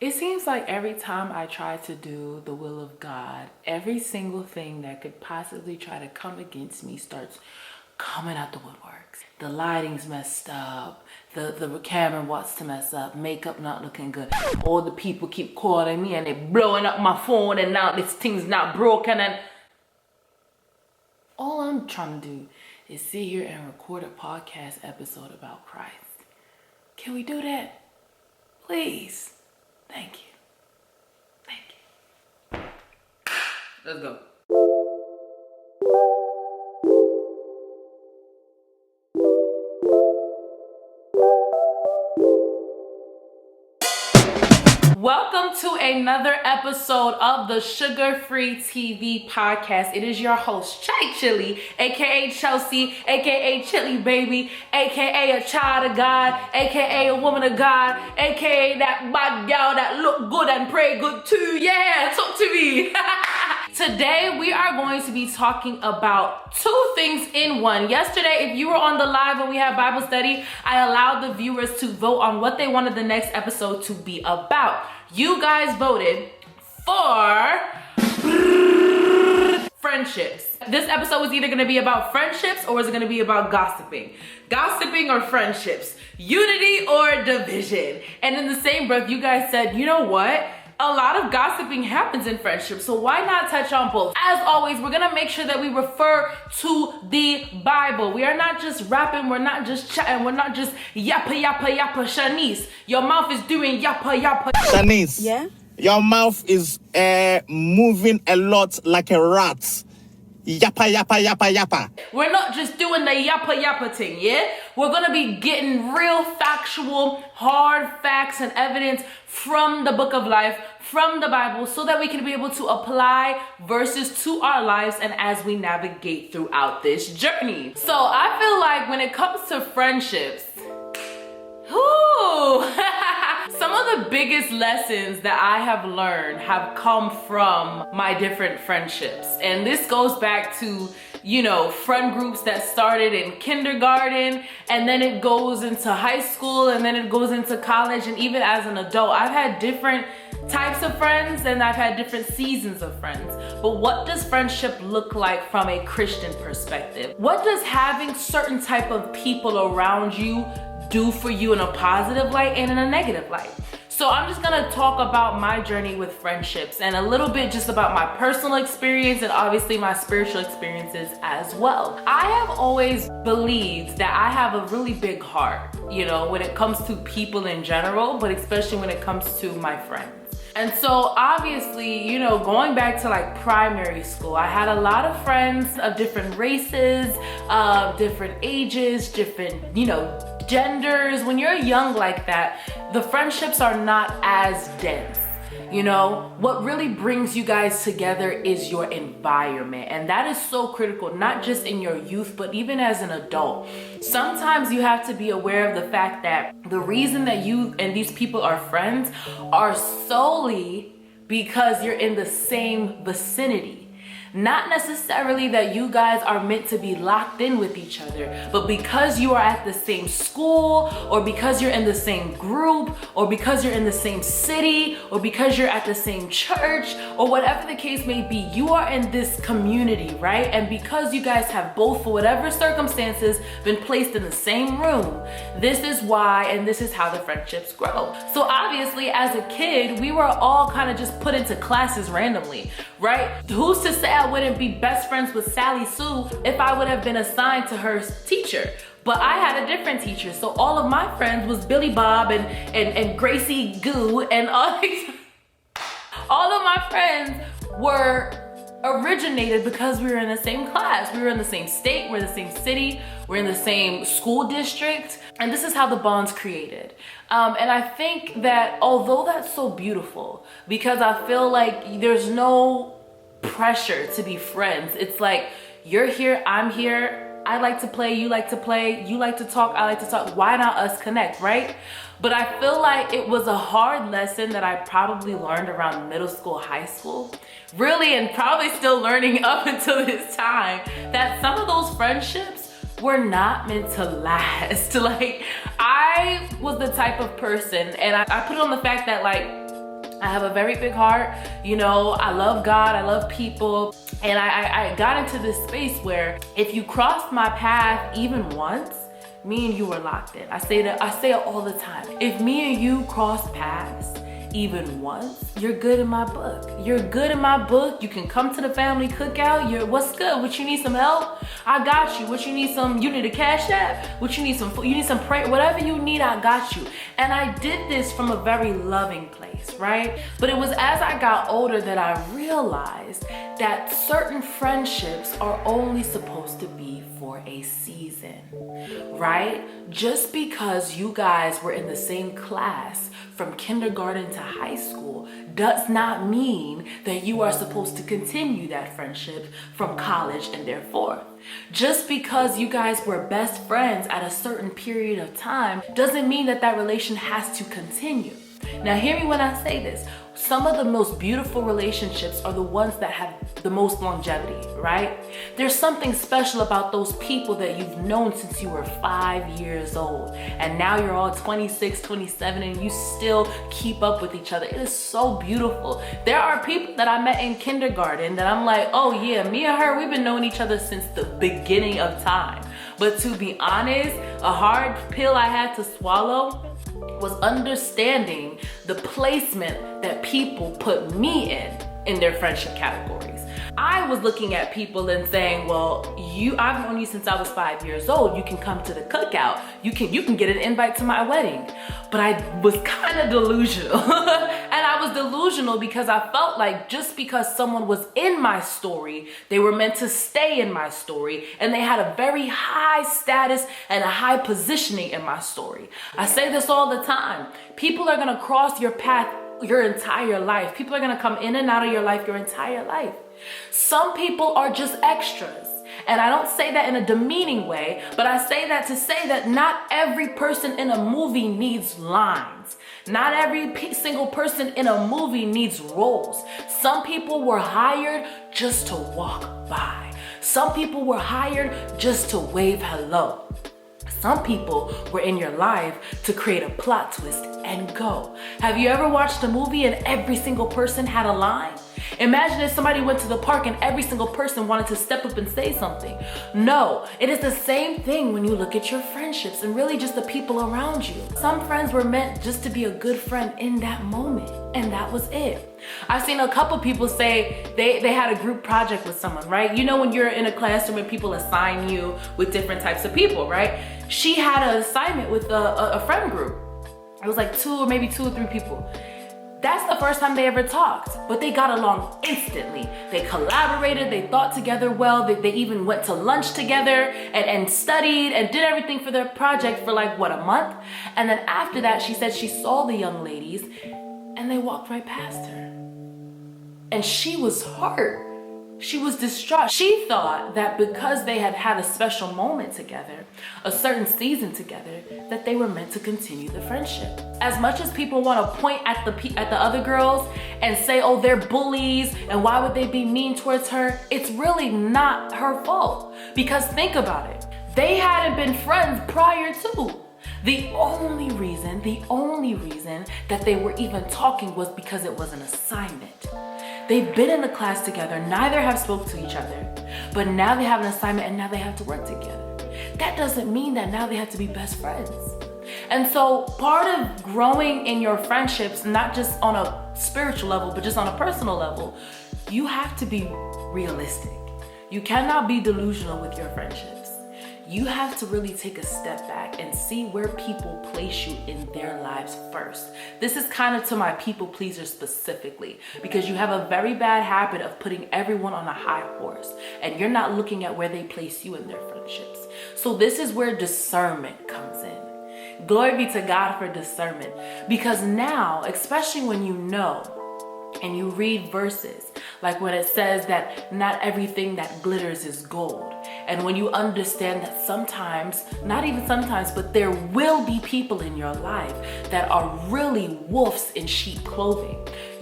It seems like every time I try to do the will of God, every single thing that could possibly try to come against me starts coming out the woodworks. The lighting's messed up, the camera wants to mess up, makeup not looking good. All the people keep calling me and they blowing up my phone, and now this thing's not broken, and all I'm trying to do is sit here and record a podcast episode about Christ. Can we do that? Please. Thank you. Thank you. Let's go. Welcome to another episode of the Sugar Free TV podcast. It is your host, Chai Chili, aka Chelsea, aka Chili Baby, aka a child of God, aka a woman of God, aka that bad girl that look good and pray good too. Yeah, talk to me. Today we are going to be talking about two things in one. Yesterday, if you were on the live when we had Bible study, I allowed the viewers to vote on what they wanted the next episode to be about. You guys voted for friendships. This episode was either going to be about friendships or was it going to be about gossiping? Gossiping or friendships? Unity or division? And in the same breath, you guys said, you know what? A lot of gossiping happens in friendships, so why not touch on both? As always, we're gonna make sure that we refer to the Bible. We are not just rapping, we're not just chatting, we're not just yappa yappa yappa. Shanice, your mouth is doing yappa yappa. Shanice, yeah? Your mouth is moving a lot like a rat. Yappa yappa yappa yappa. We're not just doing the yappa yappa thing, yeah? We're gonna be getting real factual, hard facts and evidence from the book of life, from the Bible, so that we can be able to apply verses to our lives and as we navigate throughout this journey. So I feel like when it comes to friendships, some of the biggest lessons that I have learned have come from my different friendships. And this goes back to, you know, friend groups that started in kindergarten, and then it goes into high school, and then it goes into college, and even as an adult. I've had different types of friends and I've had different seasons of friends. But what does friendship look like from a Christian perspective? What does having certain type of people around you do for you in a positive light and in a negative light? So I'm just gonna talk about my journey with friendships and a little bit just about my personal experience and obviously my spiritual experiences as well. I have always believed that I have a really big heart, you know, when it comes to people in general, but especially when it comes to my friends. And so obviously, you know, going back to like primary school, I had a lot of friends of different races, different ages, different, you know, genders. When you're young like that, the friendships are not as dense. You know, what really brings you guys together is your environment. And that is so critical, not just in your youth, but even as an adult. Sometimes you have to be aware of the fact that the reason that you and these people are friends are solely because you're in the same vicinity. Not necessarily that you guys are meant to be locked in with each other, but because you are at the same school, or because you're in the same group, or because you're in the same city, or because you're at the same church, or whatever the case may be, you are in this community, right? And because you guys have both, for whatever circumstances, been placed in the same room, this is why, and this is how the friendships grow. So obviously, as a kid, we were all kind of just put into classes randomly, right? Who's to say I wouldn't be best friends with Sally Sue if I would have been assigned to her teacher? But I had a different teacher, so all of my friends was Billy Bob and Gracie Goo, and all of my friends were originated because we were in the same class. We were in the same state, we're in the same city, we're in the same school district, and this is how the bond's created. And I think that although that's so beautiful, because I feel like there's no pressure to be friends. It's like, you're here, I'm here, I like to play, you like to play, you like to talk, I like to talk, why not us connect, right? But I feel like it was a hard lesson that I probably learned around middle school, high school, really, and probably still learning up until this time, that some of those friendships were not meant to last. Like, I was the type of person, and I put it on the fact that, like, I have a very big heart. You know, I love God, I love people. And I got into this space where if you crossed my path even once, me and you were locked in. I say it all the time. If me and you cross paths even once, you're good in my book. You're good in my book. You can come to the family cookout. What's good? What you need, some help? I got you. What you need, you need a cash app? What you need, you need some prayer? Whatever you need, I got you. And I did this from a very loving place, right? But it was as I got older that I realized that certain friendships are only supposed to be for a season, right? Just because you guys were in the same class from kindergarten to high school does not mean that you are supposed to continue that friendship from college and therefore. Just because you guys were best friends at a certain period of time doesn't mean that that relation has to continue. Now hear me when I say this. Some of the most beautiful relationships are the ones that have the most longevity, right? There's something special about those people that you've known since you were 5 years old. And now you're all 26, 27, and you still keep up with each other. It is so beautiful. There are people that I met in kindergarten that I'm like, oh yeah, me and her, we've been knowing each other since the beginning of time. But to be honest, a hard pill I had to swallow was understanding the placement that people put me in their friendship categories. I was looking at people and saying, well, I've known you since I was 5 years old. You can come to the cookout. You can get an invite to my wedding. But I was kind of delusional. And I was delusional because I felt like just because someone was in my story, they were meant to stay in my story. And they had a very high status and a high positioning in my story. I say this all the time. People are going to cross your path your entire life. People are going to come in and out of your life your entire life. Some people are just extras. And I don't say that in a demeaning way, but I say that to say that not every person in a movie needs lines. Not every single person in a movie needs roles. Some people were hired just to walk by. Some people were hired just to wave hello. Some people were in your life to create a plot twist and go. Have you ever watched a movie and every single person had a line? Imagine if somebody went to the park and every single person wanted to step up and say something. No, it is the same thing when you look at your friendships and really just the people around you. Some friends were meant just to be a good friend in that moment, and that was it. I've seen a couple people say they had a group project with someone, right? You know when you're in a classroom and people assign you with different types of people, right? She had an assignment with a friend group. It was like 2 or 3 people. That's the first time they ever talked, but they got along instantly. They collaborated, they thought together well, they even went to lunch together and studied and did everything for their project for like, a month? And then after that, she said she saw the young ladies and they walked right past her. And she was hurt. She was distraught. She thought that because they had had a special moment together, a certain season together, that they were meant to continue the friendship. As much as people want to point at the other girls and say, oh, they're bullies and why would they be mean towards her? It's really not her fault. Because think about it. They hadn't been friends prior to. The only reason that they were even talking was because it was an assignment. They've been in the class together, neither have spoke to each other, but now they have an assignment and now they have to work together. That doesn't mean that now they have to be best friends. And so part of growing in your friendships, not just on a spiritual level, but just on a personal level, you have to be realistic. You cannot be delusional with your friendships. You have to really take a step back and see where people place you in their lives first. This is kind of to my people pleasers specifically, because you have a very bad habit of putting everyone on a high horse and you're not looking at where they place you in their friendships. So this is where discernment comes in. Glory be to God for discernment, because now, especially when you know and you read verses like when it says that not everything that glitters is gold. And when you understand that sometimes, not even sometimes, but there will be people in your life that are really wolves in sheep clothing.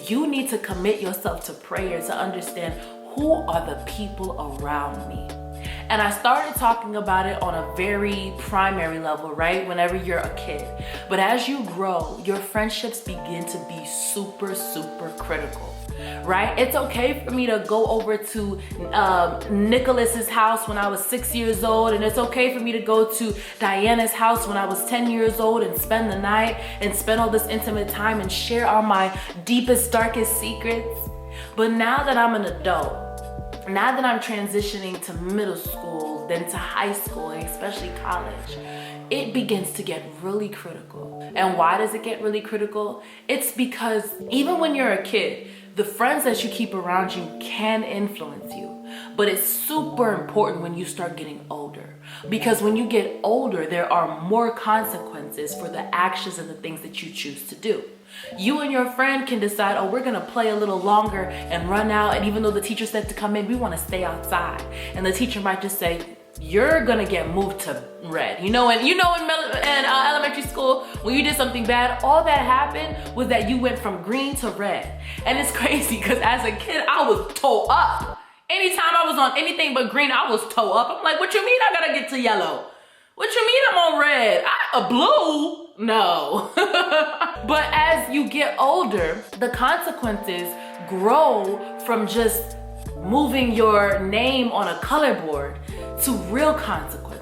You need to commit yourself to prayer to understand who are the people around me. And I started talking about it on a very primary level, right? Whenever you're a kid. But as you grow, your friendships begin to be super, super critical. Right? It's okay for me to go over to Nicholas's house when I was 6 years old, and it's okay for me to go to Diana's house when I was 10 years old and spend the night and spend all this intimate time and share all my deepest, darkest secrets. But now that I'm an adult, now that I'm transitioning to middle school, then to high school, and especially college, it begins to get really critical. And why does it get really critical? It's because even when you're a kid, the friends that you keep around you can influence you. But it's super important when you start getting older. Because when you get older, there are more consequences for the actions and the things that you choose to do. You and your friend can decide, oh, we're gonna play a little longer and run out. And even though the teacher said to come in, we wanna stay outside. And the teacher might just say, you're gonna get moved to red. In elementary school, when you did something bad, all that happened was that you went from green to red. And it's crazy because as a kid, I was toe up. Anytime I was on anything but green, I was toe up. I'm like, what you mean I gotta get to yellow? What you mean I'm on red? A blue? No. But as you get older, the consequences grow from just moving your name on a color board to real consequences.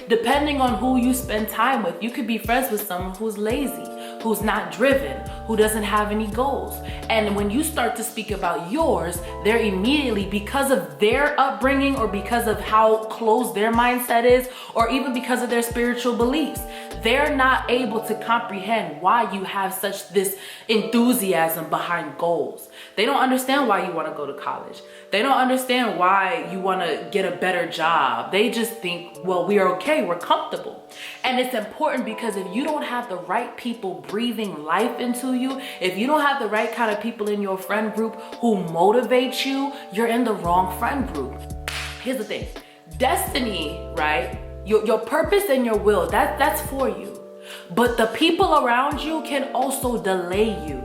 Depending on who you spend time with, you could be friends with someone who's lazy, who's not driven, who doesn't have any goals. And when you start to speak about yours, they're immediately, because of their upbringing or because of how closed their mindset is, or even because of their spiritual beliefs, they're not able to comprehend why you have such this enthusiasm behind goals. They don't understand why you want to go to college. They don't understand why you want to get a better job. They just think, well, we're okay, we're comfortable. And it's important because if you don't have the right people breathing life into you, if you don't have the right kind of people in your friend group who motivate you, you're in the wrong friend group. Here's the thing, destiny, right? Your purpose and your will, that's for you. But the people around you can also delay you.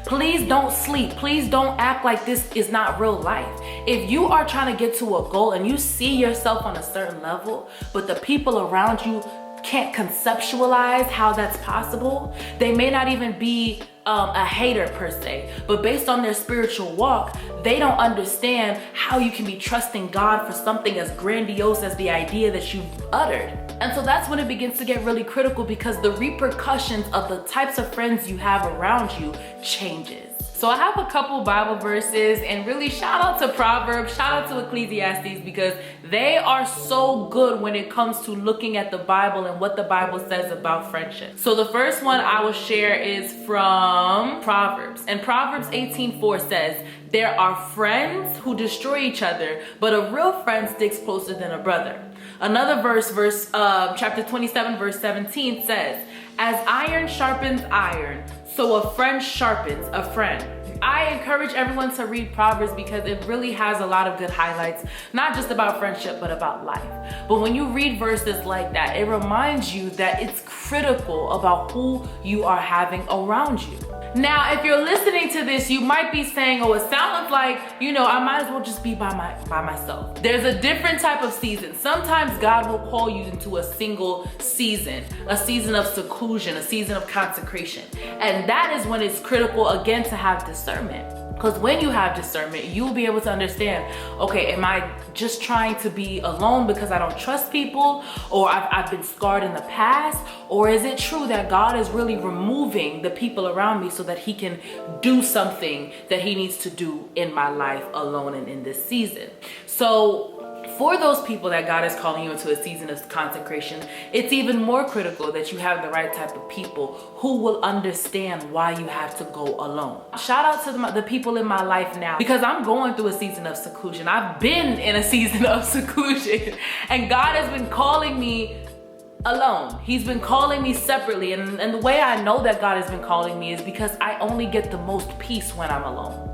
Please don't sleep. Please don't act like this is not real life. If you are trying to get to a goal and you see yourself on a certain level, but the people around you can't conceptualize how that's possible, they may not even be a hater per se, but based on their spiritual walk, they don't understand how you can be trusting God for something as grandiose as the idea that you've uttered. And so that's when it begins to get really critical, because the repercussions of the types of friends you have around you changes. So I have a couple Bible verses, and really shout out to Proverbs, shout out to Ecclesiastes, because they are so good when it comes to looking at the Bible and what the Bible says about friendship. So the first one I will share is from Proverbs. And Proverbs 18:4 says, there are friends who destroy each other, but a real friend sticks closer than a brother. Another verse, chapter 27, verse 17 says, as iron sharpens iron, so a friend sharpens a friend. I encourage everyone to read Proverbs because it really has a lot of good highlights, not just about friendship, but about life. But when you read verses like that, it reminds you that it's critical about who you are having around you. Now, if you're listening to this, you might be saying, oh, it sounds like, I might as well just be by myself. There's a different type of season. Sometimes God will call you into a single season, a season of seclusion, a season of consecration. And that is when it's critical, again, to have discernment. Because when you have discernment, you'll be able to understand, okay, am I just trying to be alone because I don't trust people, or I've been scarred in the past? Or is it true that God is really removing the people around me so that he can do something that he needs to do in my life alone and in this season? So for those people that God is calling you into a season of consecration, it's even more critical that you have the right type of people who will understand why you have to go alone. Shout out to the people in my life now, because I'm going through a season of seclusion. I've been in a season of seclusion, and God has been calling me alone. He's been calling me separately, and the way I know that God has been calling me is because I only get the most peace when I'm alone.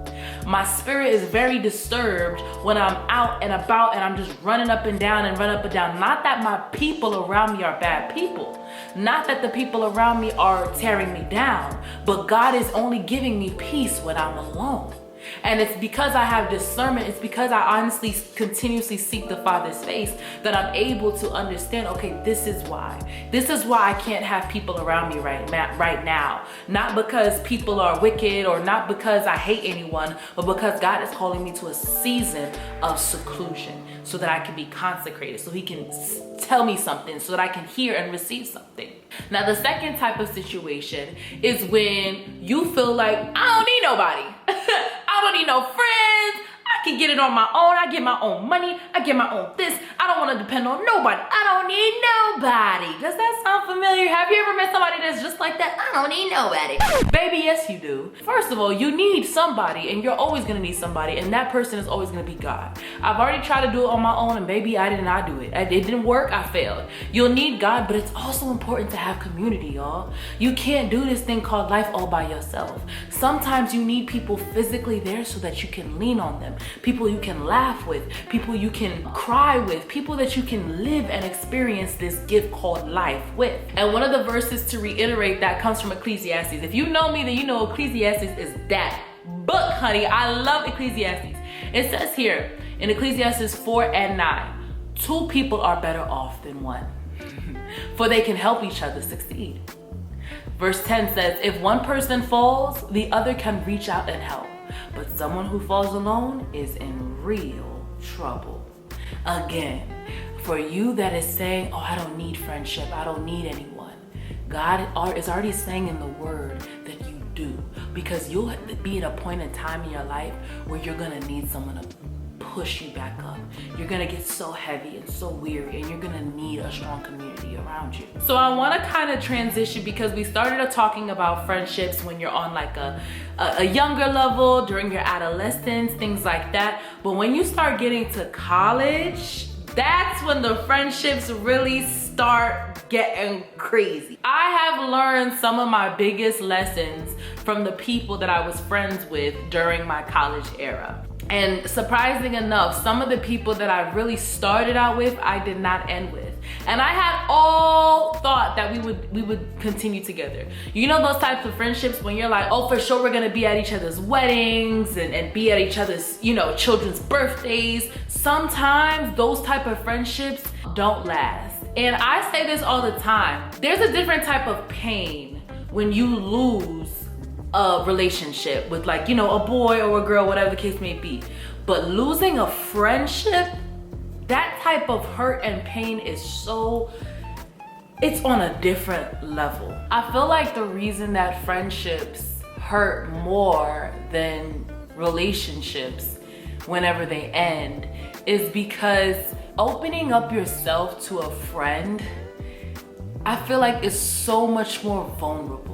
My spirit is very disturbed when I'm out and about and I'm just running up and down. Not that my people around me are bad people. Not that the people around me are tearing me down. But God is only giving me peace when I'm alone. And it's because I have discernment, it's because I honestly continuously seek the Father's face that I'm able to understand, okay, this is why. This is why I can't have people around me right now. Not because people are wicked or not because I hate anyone, but because God is calling me to a season of seclusion so that I can be consecrated, so he can tell me something, so that I can hear and receive something. Now, the second type of situation is when you feel like, I don't need nobody. I don't need no friends. I can get it on my own. I get my own money. I get my own this. I don't want to depend on nobody. I don't need nobody. Does that sound familiar? Have you ever met somebody that's just like that? I don't need nobody. Baby, yes you do. First of all, you need somebody, and you're always going to need somebody, and that person is always going to be God. I've already tried to do it on my own, and baby, I did not do it. It didn't work. I failed. You'll need God, but it's also important to have community, y'all. You can't do this thing called life all by yourself. Sometimes you need people physically there so that you can lean on them. People you can laugh with, people you can cry with, people that you can live and experience this gift called life with. And one of the verses to reiterate that comes from Ecclesiastes. If you know me, then you know Ecclesiastes is that book, honey. I love Ecclesiastes. It says here in Ecclesiastes 4:9, 2 people are better off than one, for they can help each other succeed. Verse 10 says, if one person falls, the other can reach out and help. But someone who falls alone is in real trouble. Again, for you that is saying, oh, I don't need friendship, I don't need anyone, God is already saying in the word that you do, because you'll be at a point in time in your life where you're gonna need someone to push you back up. You're gonna get so heavy and so weary, and you're gonna need a strong community around you. So I wanna kind of transition, because we started talking about friendships when you're on like a younger level, during your adolescence, things like that. But when you start getting to college, that's when the friendships really start getting crazy. I have learned some of my biggest lessons from the people that I was friends with during my college era. And surprising enough, some of the people that I really started out with, I did not end with. And I had all thought that we would continue together. You know those types of friendships when you're like, oh, for sure we're gonna be at each other's weddings and be at each other's, children's birthdays. Sometimes those type of friendships don't last. And I say this all the time. There's a different type of pain when you lose a relationship with a boy or a girl, whatever the case may be. But losing a friendship, that type of hurt and pain is it's on a different level. I feel like the reason that friendships hurt more than relationships whenever they end is because opening up yourself to a friend, I feel like is so much more vulnerable.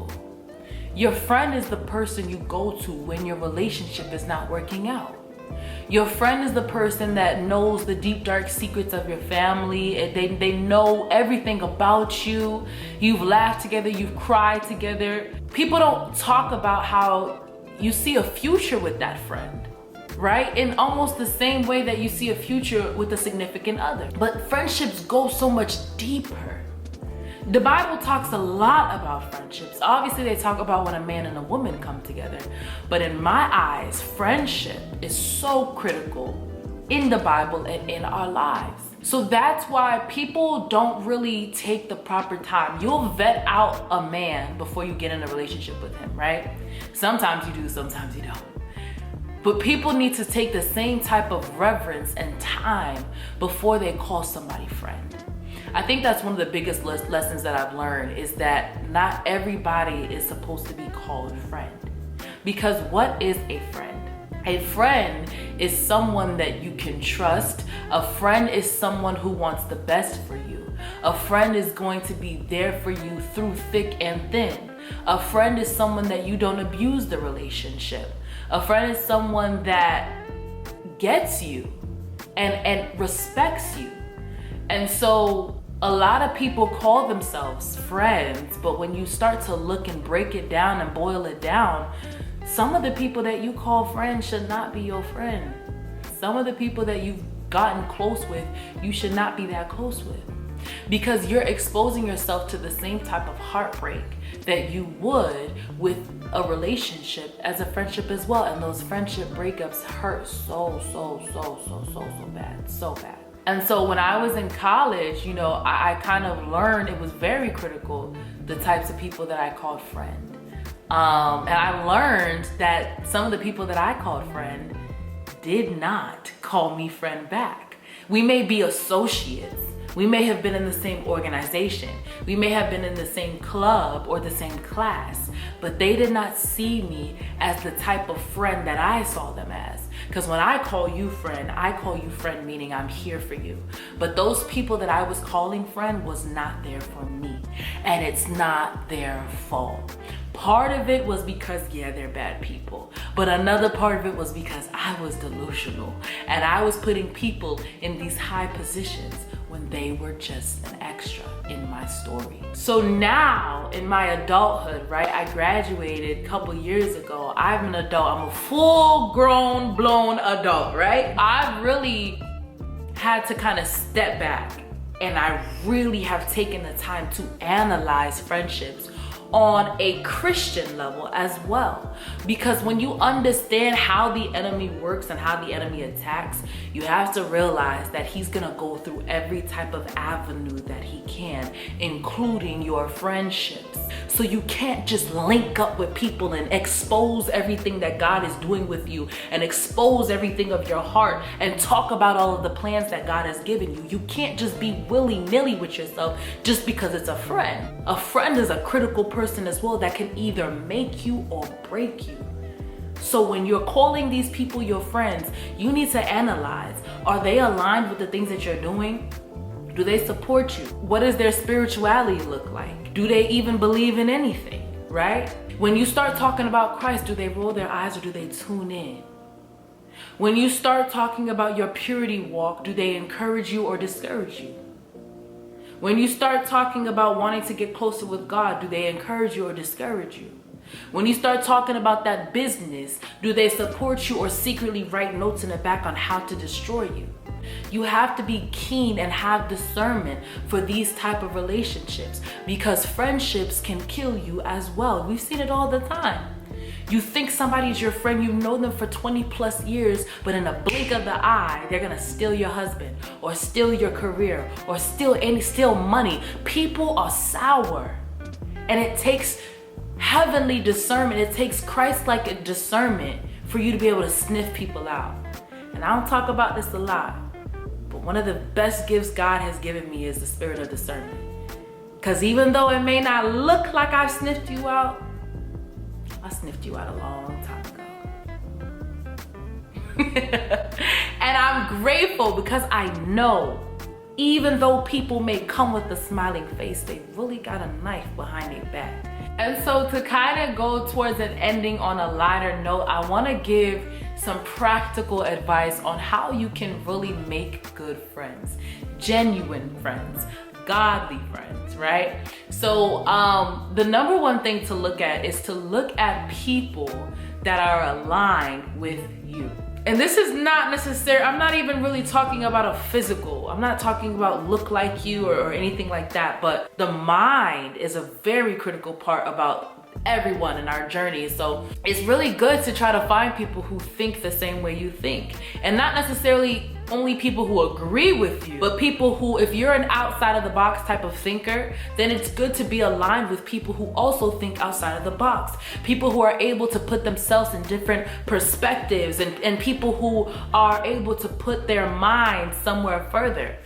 Your friend is the person you go to when your relationship is not working out. Your friend is the person that knows the deep, dark secrets of your family. They know everything about you. You've laughed together, you've cried together. People don't talk about how you see a future with that friend, right? In almost the same way that you see a future with a significant other. But friendships go so much deeper. The Bible talks a lot about friendships. Obviously, they talk about when a man and a woman come together. But in my eyes, friendship is so critical in the Bible and in our lives. So that's why people don't really take the proper time. You'll vet out a man before you get in a relationship with him, right? Sometimes you do, sometimes you don't. But people need to take the same type of reverence and time before they call somebody friend. I think that's one of the biggest lessons that I've learned is that not everybody is supposed to be called friend. Because what is a friend? A friend is someone that you can trust. A friend is someone who wants the best for you. A friend is going to be there for you through thick and thin. A friend is someone that you don't abuse the relationship. A friend is someone that gets you and respects you. And so a lot of people call themselves friends, but when you start to look and break it down and boil it down, some of the people that you call friends should not be your friend. Some of the people that you've gotten close with, you should not be that close with. because you're exposing yourself to the same type of heartbreak that you would with a relationship as a friendship as well. And those friendship breakups hurt so bad, so bad. And so when I was in college, I kind of learned it was very critical, the types of people that I called friend. And I learned that some of the people that I called friend did not call me friend back. We may be associates. We may have been in the same organization. We may have been in the same club or the same class, but they did not see me as the type of friend that I saw them as. Because when I call you friend meaning I'm here for you. But those people that I was calling friend was not there for me. And it's not their fault. Part of it was because, they're bad people. But another part of it was because I was delusional. And I was putting people in these high positions when they were just an extra in my story. So now in my adulthood, right, I graduated a couple years ago. I'm an adult. I'm a full grown, blown adult, right? I really had to kind of step back, and I really have taken the time to analyze friendships on a Christian level as well. Because when you understand how the enemy works and how the enemy attacks, you have to realize that he's gonna go through every type of avenue that he can, including your friendships. So you can't just link up with people and expose everything that God is doing with you and expose everything of your heart and talk about all of the plans that God has given you. You can't just be willy-nilly with yourself just because it's a friend. A friend is a critical person as well that can either make you or break you. So when you're calling these people your friends, you need to analyze, are they aligned with the things that you're doing? Do they support you? What does their spirituality look like? Do they even believe in anything, right? When you start talking about Christ, do they roll their eyes or do they tune in? When you start talking about your purity walk, do they encourage you or discourage you? When you start talking about wanting to get closer with God, do they encourage you or discourage you? When you start talking about that business, do they support you or secretly write notes in the back on how to destroy you? You have to be keen and have discernment for these type of relationships, because friendships can kill you as well. We've seen it all the time. You think somebody's your friend, you know them for 20 plus years, but in a blink of the eye, they're gonna steal your husband or steal your career or steal money. People are sour, and it takes heavenly discernment. It takes Christ-like discernment for you to be able to sniff people out. And I don't talk about this a lot, but one of the best gifts God has given me is the spirit of discernment. Because even though it may not look like I've sniffed you out, I sniffed you out a long time ago. And I'm grateful because I know even though people may come with a smiling face, they really got a knife behind their back. And so to kind of go towards an ending on a lighter note, I want to give some practical advice on how you can really make good friends, genuine friends, godly friends, right? So the number one thing to look at is to look at people that are aligned with you. And this is not necessary, I'm not even really talking about a physical, I'm not talking about look like you or anything like that, but the mind is a very critical part about everyone in our journey. So it's really good to try to find people who think the same way you think, and not necessarily only people who agree with you, but people who, if you're an outside of the box type of thinker, then it's good to be aligned with people who also think outside of the box, people who are able to put themselves in different perspectives, and people who are able to put their mind somewhere further.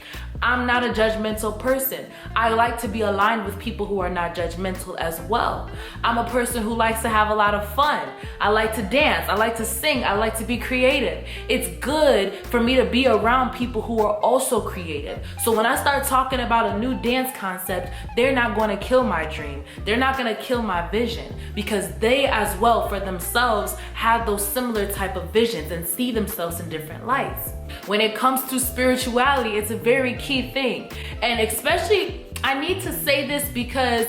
I'm not a judgmental person. I like to be aligned with people who are not judgmental as well. I'm a person who likes to have a lot of fun. I like to dance. I like to sing. I like to be creative. It's good for me to be around people who are also creative. So when I start talking about a new dance concept, they're not going to kill my dream. They're not going to kill my vision, because they as well for themselves have those similar type of visions and see themselves in different lights. When it comes to spirituality, it's a very key thing. And especially, I need to say this because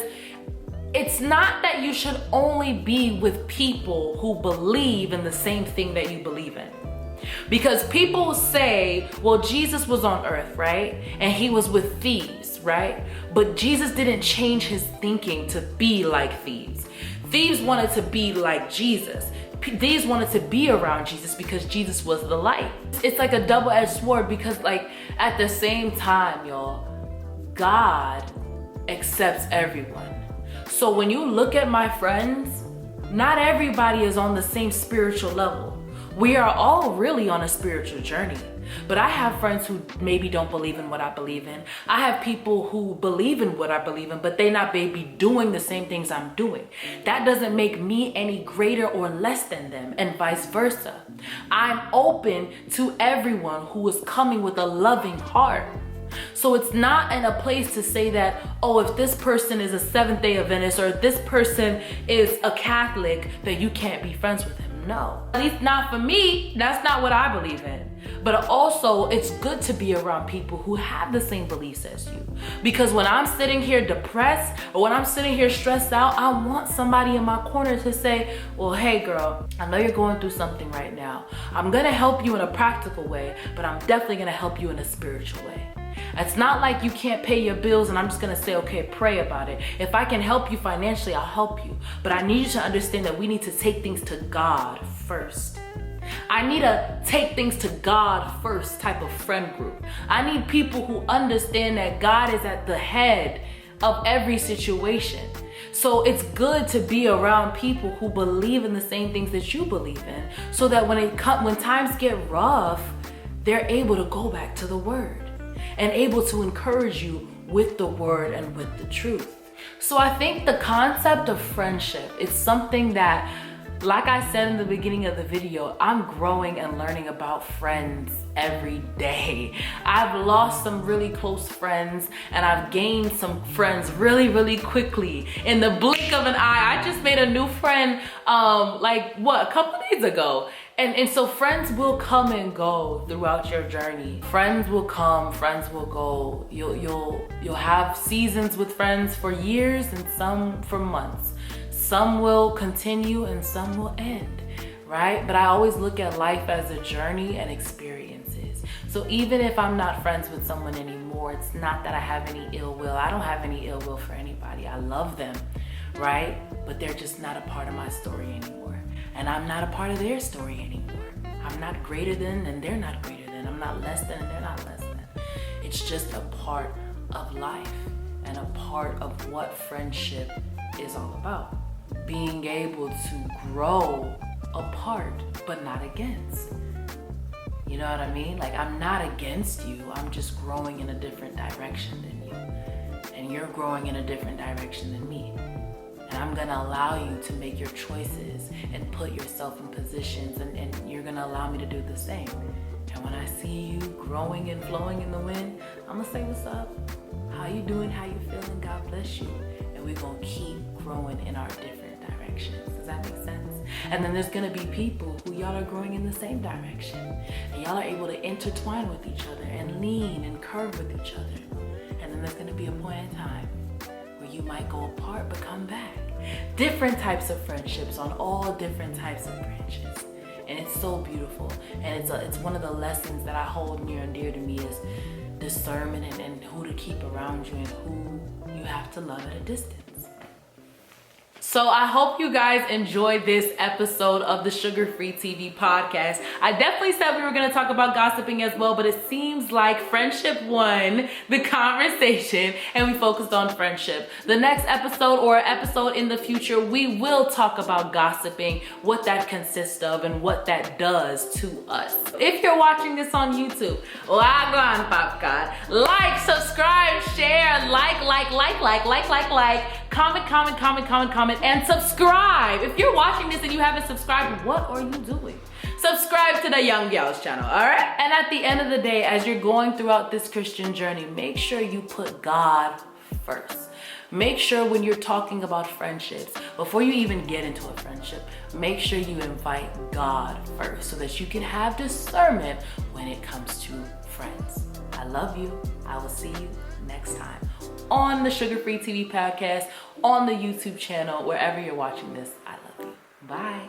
it's not that you should only be with people who believe in the same thing that you believe in. Because people say, well, Jesus was on earth, right? And he was with thieves, right? But Jesus didn't change his thinking to be like thieves. Thieves wanted to be like Jesus. Thieves wanted to be around Jesus because Jesus was the light. It's like a double-edged sword because like at the same time, y'all, God accepts everyone. So when you look at my friends, not everybody is on the same spiritual level. We are all really on a spiritual journey. But I have friends who maybe don't believe in what I believe in. I have people who believe in what I believe in, but they not maybe doing the same things I'm doing. That doesn't make me any greater or less than them, and vice versa. I'm open to everyone who is coming with a loving heart. So it's not in a place to say that, oh, if this person is a Seventh-day Adventist or if this person is a Catholic, that you can't be friends with him. No, at least not for me. That's not what I believe in. But also, it's good to be around people who have the same beliefs as you. Because when I'm sitting here depressed or when I'm sitting here stressed out, I want somebody in my corner to say, well, hey girl, I know you're going through something right now. I'm gonna help you in a practical way, but I'm definitely gonna help you in a spiritual way. It's not like you can't pay your bills and I'm just gonna say, okay, pray about it. If I can help you financially, I'll help you. But I need you to understand that we need to take things to God first. I need a take things to God first type of friend group. I need people who understand that God is at the head of every situation. So it's good to be around people who believe in the same things that you believe in, so that when times get rough, they're able to go back to the word and able to encourage you with the word and with the truth. So I think the concept of friendship is something that, like I said in the beginning of the video, I'm growing and learning about friends every day. I've lost some really close friends and I've gained some friends really, really quickly. In the blink of an eye, I just made a new friend a couple days ago. And so friends will come and go throughout your journey. Friends will come, friends will go. You'll have seasons with friends for years and some for months. Some will continue and some will end, right? But I always look at life as a journey and experiences. So even if I'm not friends with someone anymore, it's not that I have any ill will. I don't have any ill will for anybody. I love them, right? But they're just not a part of my story anymore. And I'm not a part of their story anymore. I'm not greater than and they're not greater than. I'm not less than and they're not less than. It's just a part of life and a part of what friendship is all about. Being able to grow apart, but not against. You know what I mean? Like, I'm not against you. I'm just growing in a different direction than you. And you're growing in a different direction than me. And I'm gonna allow you to make your choices and put yourself in positions, and you're gonna allow me to do the same. And when I see you growing and flowing in the wind, I'm gonna say, what's up? How you doing? How you feeling? God bless you. And we're gonna keep growing in our different directions. Does that make sense? And then there's gonna be people who y'all are growing in the same direction. And y'all are able to intertwine with each other and lean and curve with each other. And then there's gonna be a point in time where you might go apart but come back. Different types of friendships on all different types of branches. And it's so beautiful. And it's one of the lessons that I hold near and dear to me is discernment and who to keep around you and who you have to love at a distance. So I hope you guys enjoyed this episode of the Sugar Free TV podcast. I definitely said we were going to talk about gossiping as well, but it seems like friendship won the conversation and we focused on friendship. The next episode or episode in the future, we will talk about gossiping, what that consists of and what that does to us. If you're watching this on YouTube, wagwan popcorn, like, subscribe, share, comment, and subscribe. If you're watching this and you haven't subscribed, what are you doing? Subscribe to the Young Gals channel, all right? And at the end of the day, as you're going throughout this Christian journey, make sure you put God first. Make sure when you're talking about friendships, before you even get into a friendship, make sure you invite God first so that you can have discernment when it comes to friends. I love you. I will see you next time on the Sugar Free TV podcast, on the YouTube channel, wherever you're watching this. I love you. Bye.